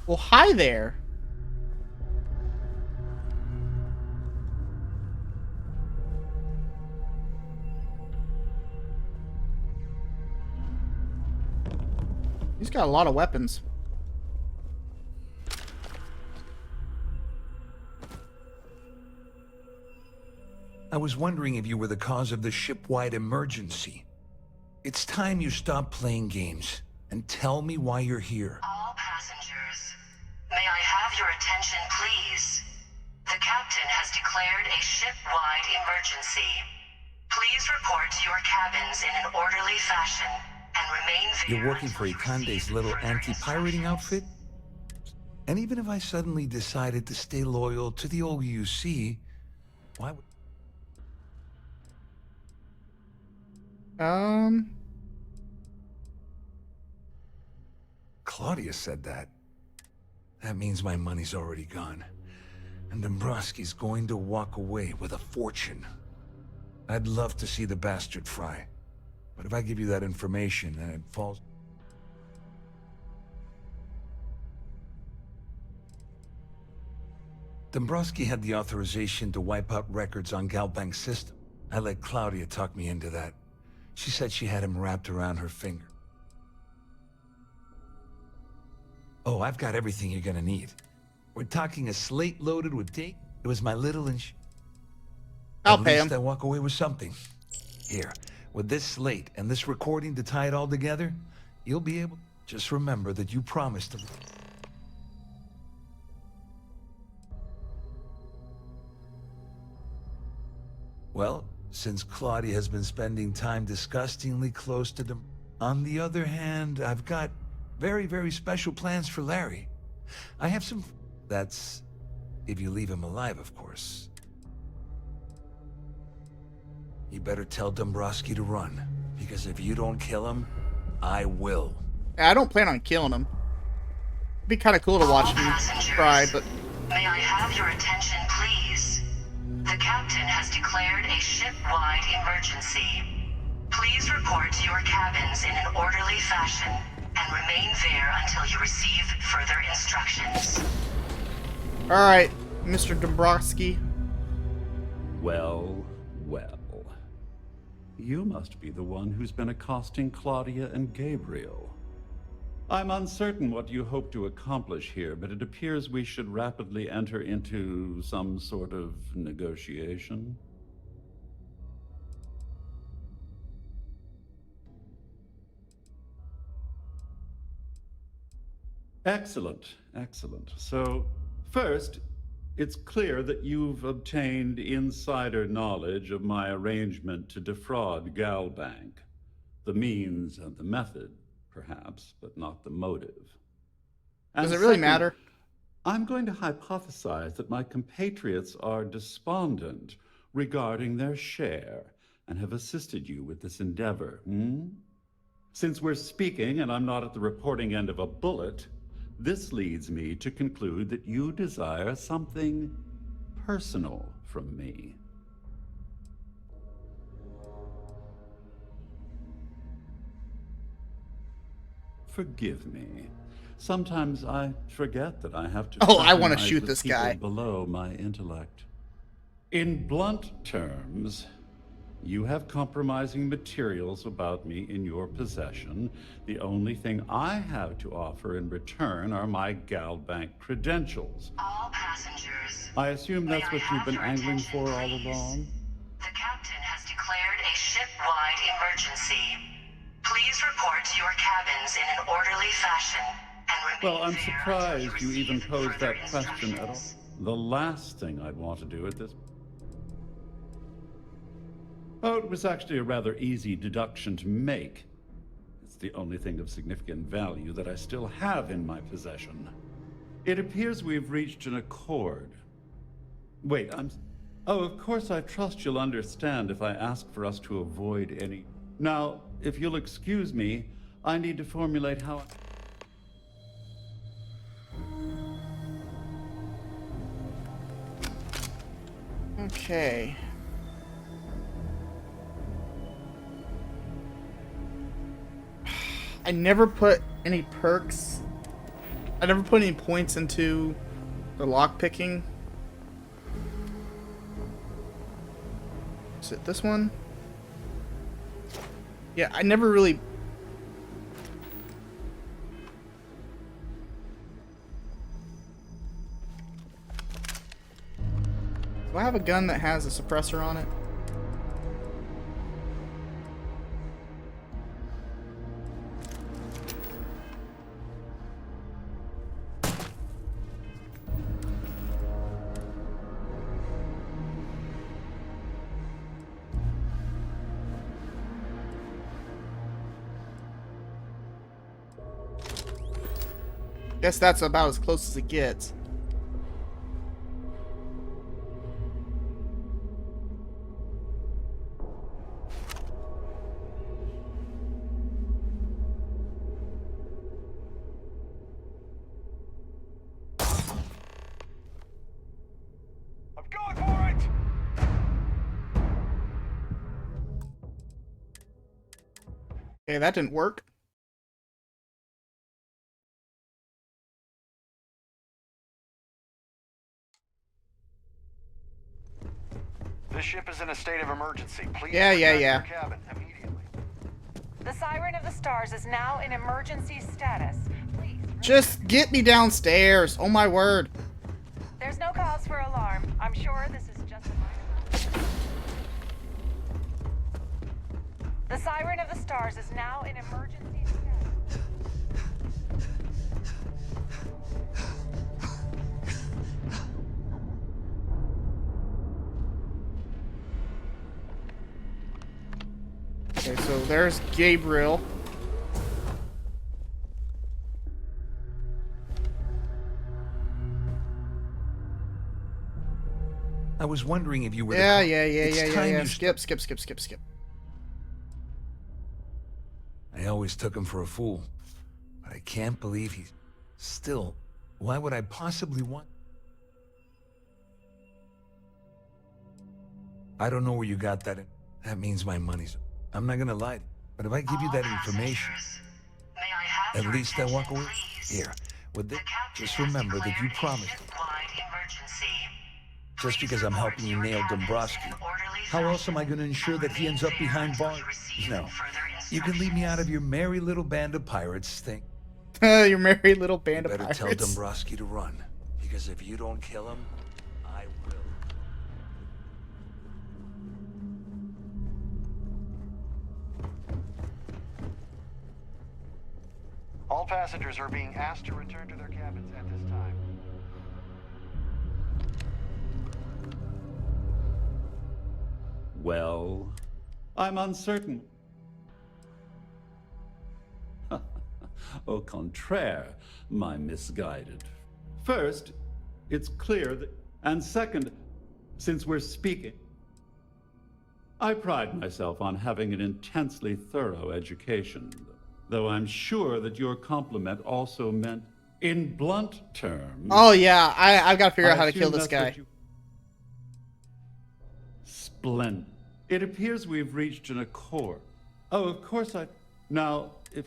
Well, hi there. He's got a lot of weapons. I was wondering if you were the cause of the ship-wide emergency. It's time you stop playing games and tell me why you're here. All passengers, may I have your attention, please? The captain has declared a ship-wide emergency. Please report to your cabins in an orderly fashion and remain there. You're working for Ikande's little anti-pirating outfit? And even if I suddenly decided to stay loyal to the old UC, why would... Claudia said that. That means my money's already gone. And Dombrowski's going to walk away with a fortune. I'd love to see the bastard fry. But if I give you that information and it falls... Dombrowski had the authorization to wipe out records on Galbank's system. I let Claudia talk me into that. She said she had him wrapped around her finger. Oh, I've got everything you're gonna need. We're talking a slate loaded with data. It was my little I'll pay him. At least I walk away with something. Here, with this slate and this recording to tie it all together, you'll be able... Just remember that you promised to... Well, since Claudia has been spending time disgustingly close to them. On the other hand, I've got very, very special plans for Larry. I have some... That's... if you leave him alive, of course. You better tell Dombrowski to run, because if you don't kill him, I will. I don't plan on killing him. It'd be kind of cool to watch him try, but... May I have your attention, please? The captain has declared a ship-wide emergency. Please report to your cabins in an orderly fashion and remain there until you receive further instructions. Alright, Mr. Dombrowski. Well, well. You must be the one who's been accosting Claudia and Gabriel. I'm uncertain what you hope to accomplish here, but it appears we should rapidly enter into some sort of negotiation. Excellent, excellent. So, first, it's clear that you've obtained insider knowledge of my arrangement to defraud Galbank. The means and the method, perhaps, but not the motive. And Does it really second, matter? I'm going to hypothesize that my compatriots are despondent regarding their share and have assisted you with this endeavor. Since we're speaking and I'm not at the reporting end of a bullet, this leads me to conclude that you desire something personal from me. Forgive me. Sometimes I forget that I have to. Oh, I want to fraternize shoot with this people guy. below my intellect. In blunt terms, you have compromising materials about me in your possession. The only thing I have to offer in return are my Galbank credentials. All passengers. I assume that's what you've been your angling attention, for all please? along? The captain has declared a ship-wide emergency. Please report to your cabins in an orderly fashion and remain Well, I'm there surprised until you even receive posed further that question at all. instructions. The last thing I'd want to do at this... Oh, it was actually a rather easy deduction to make. It's the only thing of significant value that I still have in my possession. It appears we've reached an accord. Wait, Oh, of course I trust you'll understand if I ask for us to avoid any... Now, if you'll excuse me, I need to formulate how... Okay. I never put any perks. I never put any points into the lock picking. Is it this one? Yeah, I never really... Do I have a gun that has a suppressor on it? Guess that's about as close as it gets. I'm going for it! Okay, that didn't work. This ship is in a state of emergency. Please Yeah. return to your cabin immediately. The Siren of the Stars is now in emergency status. Please. Just get me downstairs. Oh my word. There's no cause for alarm. I'm sure this is just a minor. The Siren of the Stars is now in emergency status. Okay, so there's Gabriel. I was wondering if you were Yeah. It's time you Skip. I always took him for a fool, but I can't believe he's... Still, why would I possibly want... I don't know where you got that. That means my money's... I'm not gonna lie, but if I give you that information, at least I walk away. Here, with this, just remember that you promised. just because I'm helping you nail Dombrowski. How else am I going to ensure that he ends up behind bars? No. You can leave me out of your merry little band of pirates thing. Your merry little band of Better pirates. tell Dombrowski to run, because if you don't kill him, I will. All passengers are being asked to return to their cabins at this time. Well, I'm uncertain. Au contraire, my misguided. First, it's clear that... And second, since we're speaking, I pride myself on having an intensely thorough education, though I'm sure that your compliment also meant, in blunt terms... Oh yeah, I've got to figure out how to kill this guy. Splendid. It appears we've reached an accord. Oh, of course I... Now, if...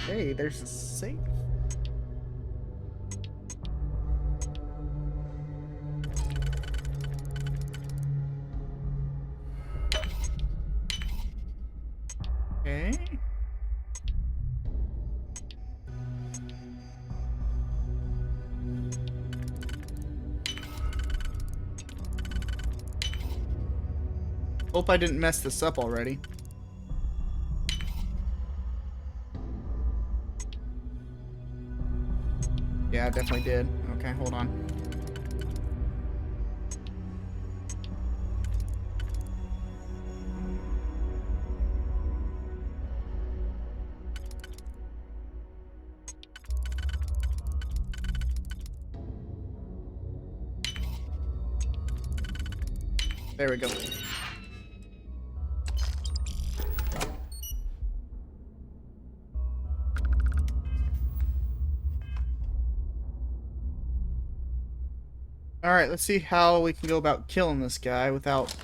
Hey, there's a safe. Okay. Hope I didn't mess this up already. Yeah, I definitely did. Okay, hold on. There we go. Alright, let's see how we can go about killing this guy without...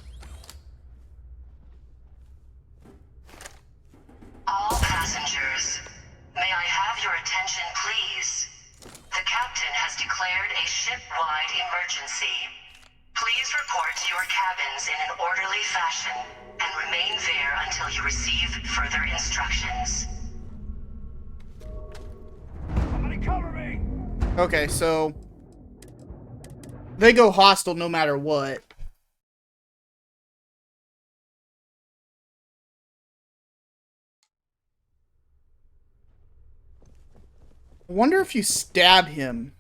All passengers, may I have your attention, please? The captain has declared a ship-wide emergency. Please report to your cabins in an orderly fashion and remain there until you receive further instructions. Somebody cover me! Okay, so... they go hostile no matter what. I wonder if you stab him.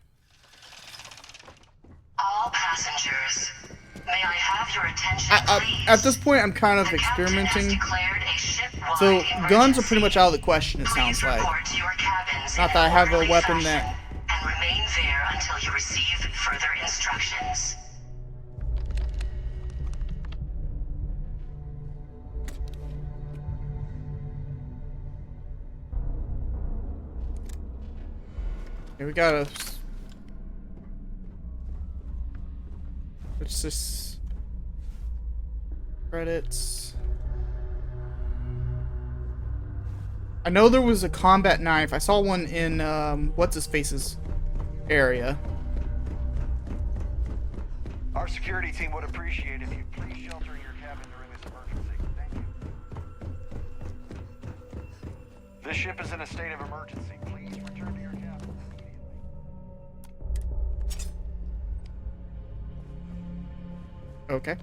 All passengers, may I have your attention, please? At this point, I'm kind of experimenting. So, guns are pretty much out of the question, it sounds like. Not that I have a weapon that... and remain there until you receive further instructions. Here we gotta... what's this? Credits. I know there was a combat knife. I saw one in, what's-his-face's area. Our security team would appreciate if you please shelter in your cabin during this emergency. Thank you. This ship is in a state of emergency. Please return to your cabin immediately. Okay.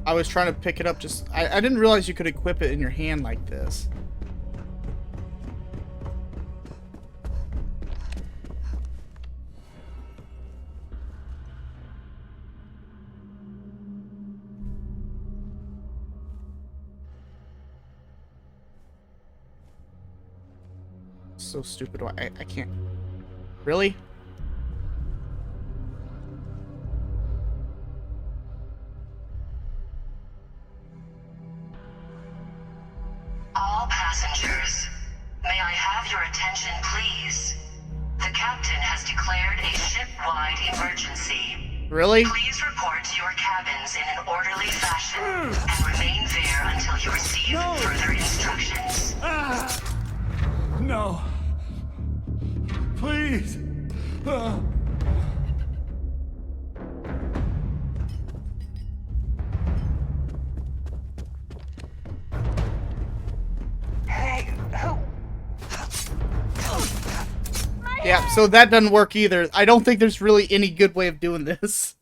I was trying to pick it up just... I didn't realize you could equip it in your hand like this. So stupid. I can't. Really? passengers, may I have your attention, please? The captain has declared a ship-wide emergency. Really? Please report to your cabins in an orderly fashion and remain there until you receive further instructions. No. Please. Hey, who? Yeah, so that doesn't work either. I don't think there's really any good way of doing this.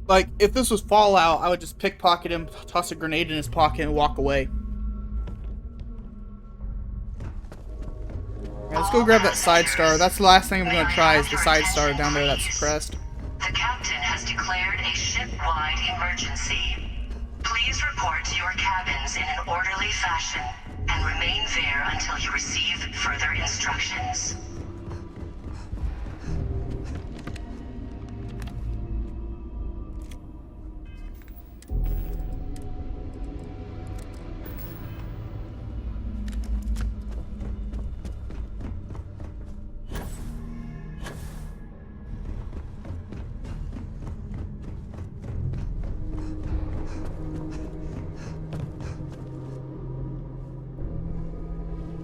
Like, if this was Fallout, I would just pickpocket him, toss a grenade in his pocket, and walk away. Alright, let's go grab that side star. That's the last thing I'm going to try is the side star down there that's suppressed. The captain has declared a ship-wide emergency. Please report to your cabins in an orderly fashion and remain there until you receive further instructions.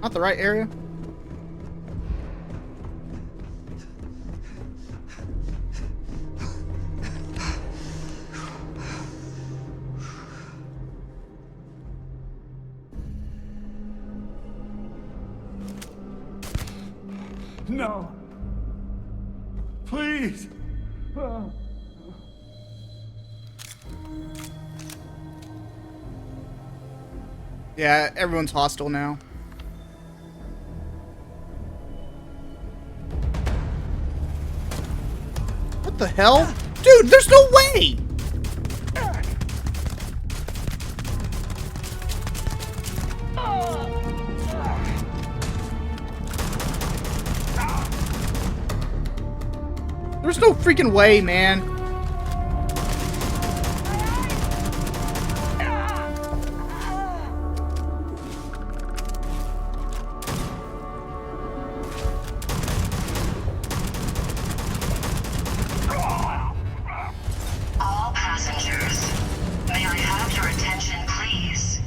Not the right area? No. Please. Yeah, everyone's hostile now. What the hell? Dude, there's no way! There's no freaking way, man. All passengers, may I have your attention, please?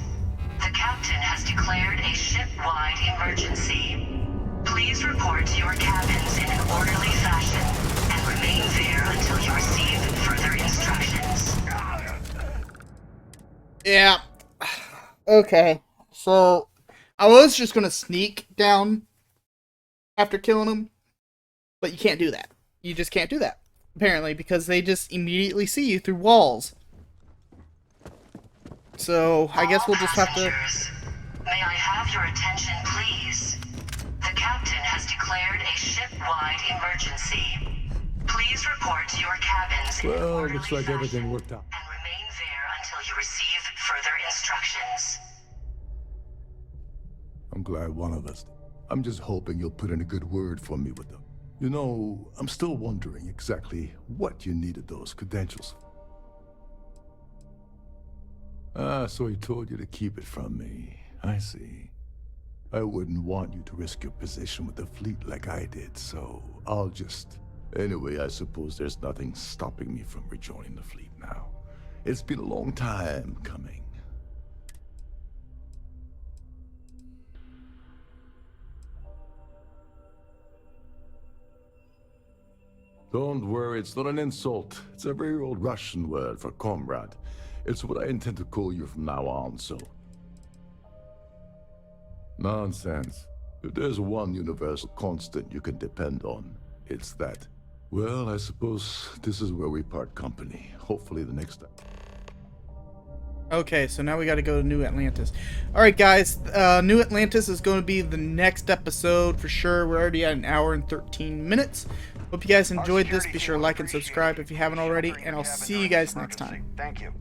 The captain has declared a ship-wide emergency. Please report to your cabins in an orderly fashion and remain there until you receive further instructions. Yeah. Okay. So, I was just gonna sneak down after killing him, but you can't do that. You just can't do that, apparently, because they just immediately see you through walls. So, I guess we'll just have to... May I have your attention, please? The captain has declared a ship-wide emergency. Please report to your cabins in an Well, orderly looks like fashion everything worked out. and remain there until you receive further instructions. I'm glad one of us did. I'm just hoping you'll put in a good word for me with them. You know, I'm still wondering exactly what you needed those credentials for. Ah, so he told you to keep it from me. I see. I wouldn't want you to risk your position with the fleet like I did, so I'll just... Anyway, I suppose there's nothing stopping me from rejoining the fleet now. It's been a long time coming. Don't worry, it's not an insult. It's a very old Russian word for comrade. It's what I intend to call you from now on, so... Nonsense. If there's one universal constant you can depend on, it's that. Well, I suppose this is where we part company. Hopefully the next time. Okay, so now we gotta go to New Atlantis. Alright guys, New Atlantis is going to be the next episode for sure. We're already at 1 hour and 13 minutes. Hope you guys enjoyed this. Be sure to like and subscribe if you haven't already, and I'll see you guys next time. Thank you.